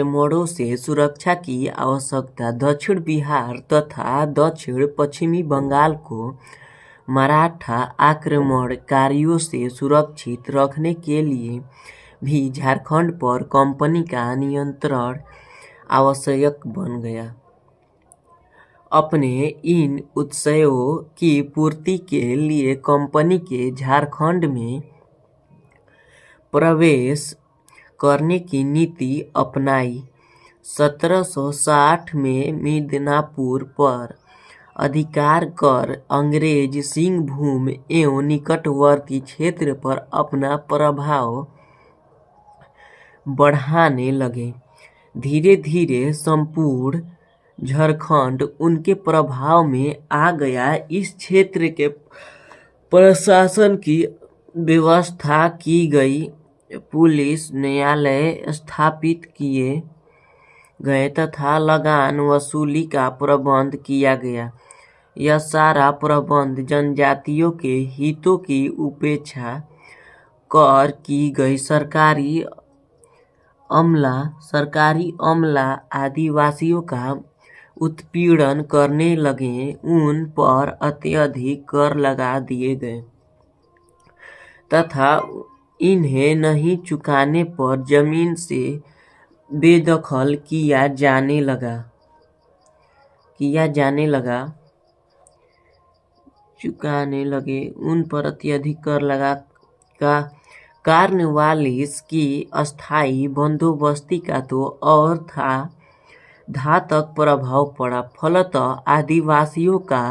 आक्रमणों से सुरक्षा की आवश्यकता। दक्षिण बिहार तथा दक्षिण पश्चिमी बंगाल को मराठा आक्रमणकारियों से सुरक्षित रखने के लिए भी झारखंड पर कंपनी का नियंत्रण आवश्यक बन गया। अपने इन उद्देश्यों की पूर्ति के लिए कंपनी के झारखंड में प्रवेश करने की नीति अपनाई। 1760 में मिदनापुर पर अधिकार कर अंग्रेज सिंहभूम एवं निकटवर्ती क्षेत्र पर अपना प्रभाव बढ़ाने लगे। धीरे धीरे संपूर्ण झारखंड उनके प्रभाव में आ गया। इस क्षेत्र के प्रशासन की व्यवस्था की गई, पुलिस, न्यायालय स्थापित किए गए तथा लगान वसूली का प्रबंध किया गया। यह सारा प्रबंध जनजातियों के हितों की उपेक्षा कर की गई। सरकारी अमला आदिवासियों का उत्पीड़न करने लगे, उन पर अत्यधिक कर लगा दिए गए तथा इन्हें नहीं चुकाने पर जमीन से बेदखल किया जाने चुकाने लगे, उन पर अत्यधिक कर लगा का कार्नवालिस की अस्थायी बंदोबस्ती का तो और था घातक प्रभाव पड़ा। फलतः आदिवासियों का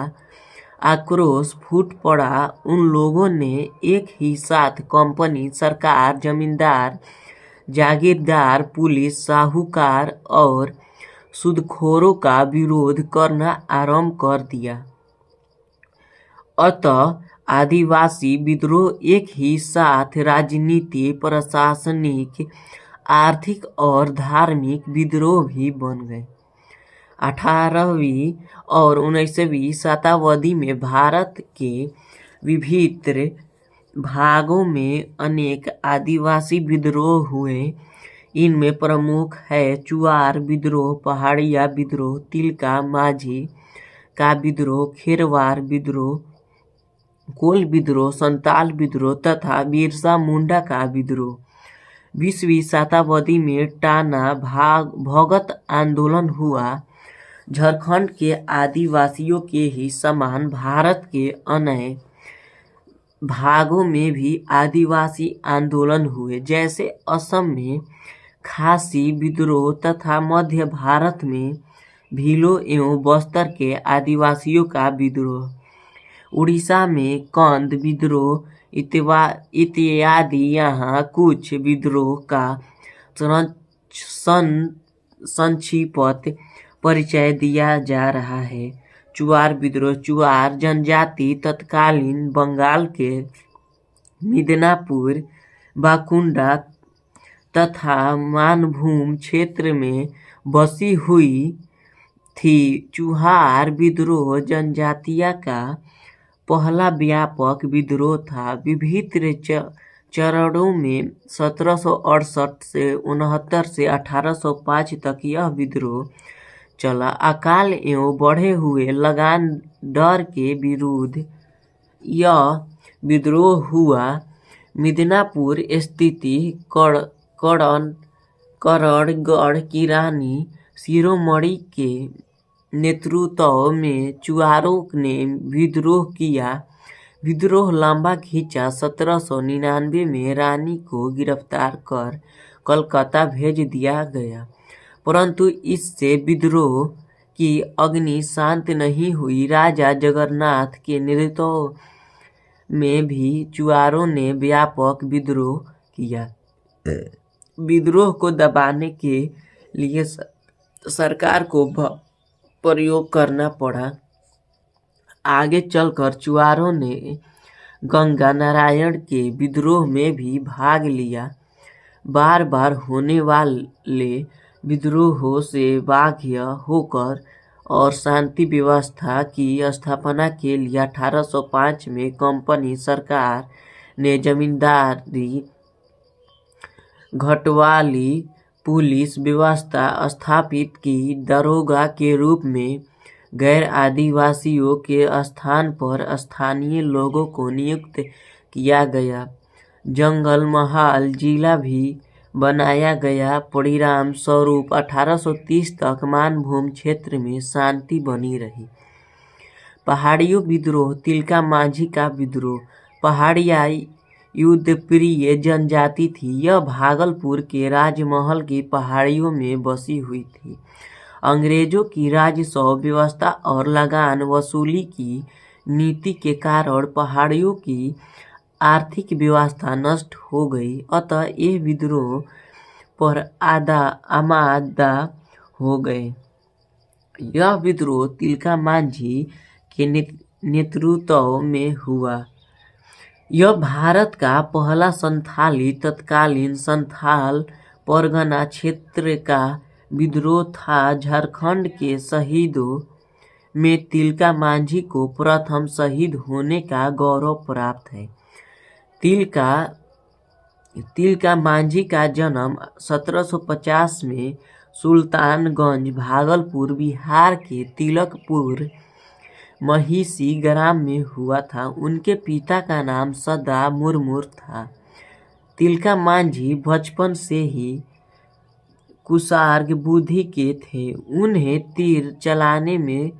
आक्रोश फूट पड़ा। उन लोगों ने एक ही साथ कंपनी, सरकार, जमींदार, जागीरदार, पुलिस, साहूकार और सूदखोरों का विरोध करना आरंभ कर दिया। अतः आदिवासी विद्रोह एक ही साथ राजनीतिक, प्रशासनिक, आर्थिक और धार्मिक विद्रोह भी बन गए। 18वीं और 19वीं शताब्दी में भारत के विभिन्न भागों में अनेक आदिवासी विद्रोह हुए। इनमें प्रमुख है चुआर विद्रोह, पहाड़िया विद्रोह, तिलका माझी का विद्रोह, खेरवार विद्रोह, कोल विद्रोह, संताल विद्रोह तथा बिरसा मुंडा का विद्रोह। 20वीं शताब्दी में टाना भगत आंदोलन हुआ। झारखंड के आदिवासियों के ही समान भारत के अन्य भागों में भी आदिवासी आंदोलन हुए, जैसे असम में खासी विद्रोह तथा मध्य भारत में भीलों एवं बस्तर के आदिवासियों का विद्रोह, उड़ीसा में कंद विद्रोह इत्यादि। यहाँ कुछ विद्रोह का संक्षिप्त परिचय दिया जा रहा है। चुआर विद्रोह। चुआर जनजाति तत्कालीन बंगाल के मिदनापुर, बाकुंडा तथा मानभूम क्षेत्र में बसी हुई थी। चुआर विद्रोह जनजातियों का पहला व्यापक विद्रोह था। विभिन्न चरणों में 1768 से 69 से 1805 तक यह विद्रोह चला। अकाल एवं बढ़े हुए लगान डर के विरुद्ध यह विद्रोह हुआ। मिदनापुर स्थित करणगढ़ की रानी शिरोमणि के नेतृत्व में चुआरों ने विद्रोह किया। विद्रोह लंबा खींचा। 1799 में रानी को गिरफ्तार कर कलकत्ता भेज दिया गया, परंतु इससे विद्रोह की अग्नि शांत नहीं हुई। राजा जगन्नाथ के नेतृत्व में भी चुआरों ने व्यापक विद्रोह किया। विद्रोह को दबाने के लिए सरकार को प्रयोग करना पड़ा। आगे चलकर चुआरों ने गंगा नारायण के विद्रोह में भी भाग लिया। बार बार होने वाले विद्रोहों से बाध्य होकर और शांति व्यवस्था की स्थापना के लिए 1805 में कंपनी सरकार ने जमींदारी, घटवाली, पुलिस व्यवस्था स्थापित की। दरोगा के रूप में गैर आदिवासियों के स्थान पर स्थानीय लोगों को नियुक्त किया गया। जंगल महाल जिला भी बनाया गया। परिणाम स्वरूप 1830 तक मानभूम क्षेत्र में शांति बनी रही। पहाड़ियों विद्रोह। तिलका मांझी का विद्रोह पहाड़िया युद्धप्रिय जनजाति थी। यह भागलपुर के राजमहल की पहाड़ियों में बसी हुई थी। अंग्रेजों की राजस्व व्यवस्था और लगान वसूली की नीति के कारण पहाड़ियों की आर्थिक व्यवस्था नष्ट हो गई। अतः ये विद्रोह पर आमादा हो गए। यह विद्रोह तिलका मांझी के नेतृत्व में हुआ। यह भारत का पहला संथाली तत्कालीन संथाल परगना क्षेत्र का विद्रोह था। झारखंड के शहीदों में तिलका मांझी को प्रथम शहीद होने का गौरव प्राप्त है। तिलका मांझी का जन्म 1750 में सुल्तानगंज भागलपुर बिहार के तिलकपुर महिषी ग्राम में हुआ था। उनके पिता का नाम सदा मुर्मू था। तिलका मांझी बचपन से ही कुशाग्र बुद्धि के थे। उन्हें तीर चलाने में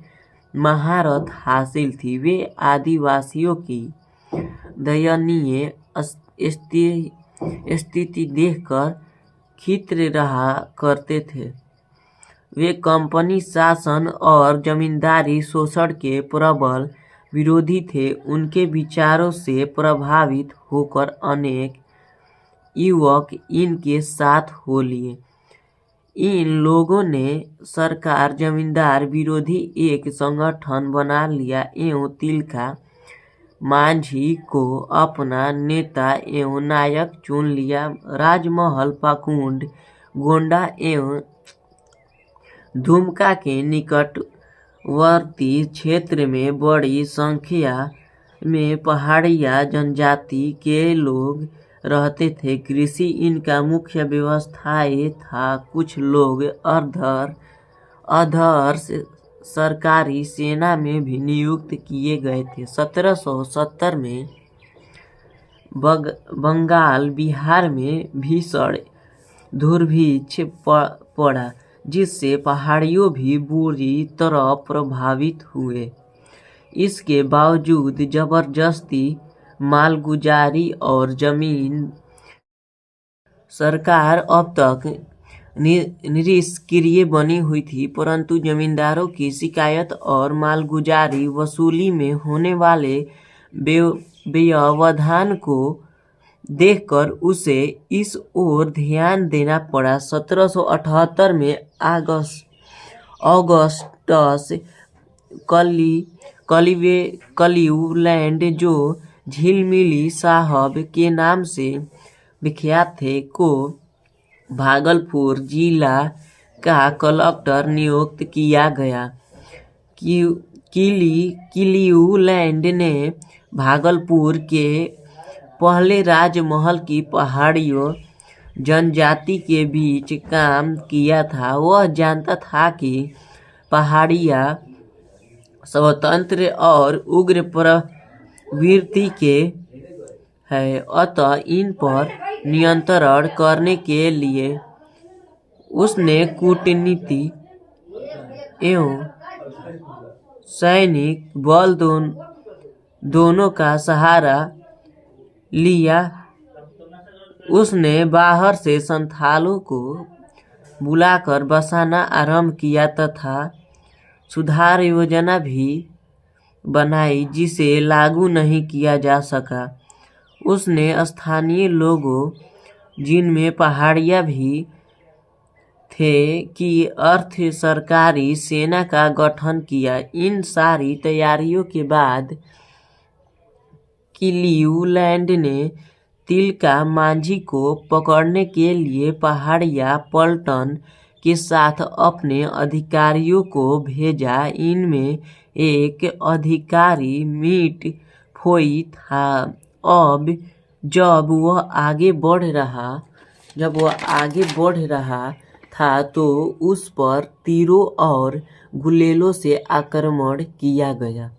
महारत हासिल थी। वे आदिवासियों की दयनीय स्थिति देखकर खिन्न रहा करते थे। वे कंपनी शासन और जमींदारी शोषण के प्रबल विरोधी थे। उनके विचारों से प्रभावित होकर अनेक युवक इनके साथ हो लिए। इन लोगों ने सरकार जमींदार विरोधी एक संगठन बना लिया एवं तिलका मांझी को अपना नेता एवं नायक चुन लिया। राजमहल, पाकुंड, गोंडा एवं दुमका के निकटवर्ती क्षेत्र में बड़ी संख्या में पहाड़िया जनजाति के लोग रहते थे। कृषि इनका मुख्य व्यवसाय था। कुछ लोग अधर सरकारी सेना में भी नियुक्त किए गए थे। 1770 में बंगाल बिहार में भीषण दुर्भिक्ष पड़ा, जिससे पहाड़ियों भी बुरी तरह प्रभावित हुए। इसके बावजूद जबरदस्ती मालगुजारी और जमीन सरकार अब तक निष्क्रिय बनी हुई थी, परंतु जमींदारों की शिकायत और मालगुजारी वसूली में होने वाले व्यवधान को देखकर उसे इस ओर ध्यान देना पड़ा। 1778 में ऑगस्टस क्लीवलैंड, जो झिलमिली साहब के नाम से विख्यात थे, को भागलपुर जिला का कलेक्टर नियुक्त किया गया। क्लीवलैंड ने भागलपुर के पहले राजमहल की पहाड़ियों जनजाति के बीच काम किया था। वह जानता था कि पहाड़िया स्वतंत्र और उग्र प्रवृत्ति के हैं, अतः इन पर नियंत्रण करने के लिए उसने कूटनीति एवं सैनिक बल दोनों का सहारा लिया। उसने बाहर से संथालों को बुलाकर बसाना आरंभ किया तथा सुधार योजना भी बनाई, जिसे लागू नहीं किया जा सका। उसने स्थानीय लोगों, जिनमें पहाड़िया भी थे, की अर्थ सरकारी सेना का गठन किया। इन सारी तैयारियों के बाद क्लीवलैंड ने तिलका मांझी को पकड़ने के लिए पहाड़िया पलटन के साथ अपने अधिकारियों को भेजा। इनमें एक अधिकारी मिट फोई था। जब वह आगे बढ़ रहा था तो उस पर तीरों और गुलेलों से आक्रमण किया गया।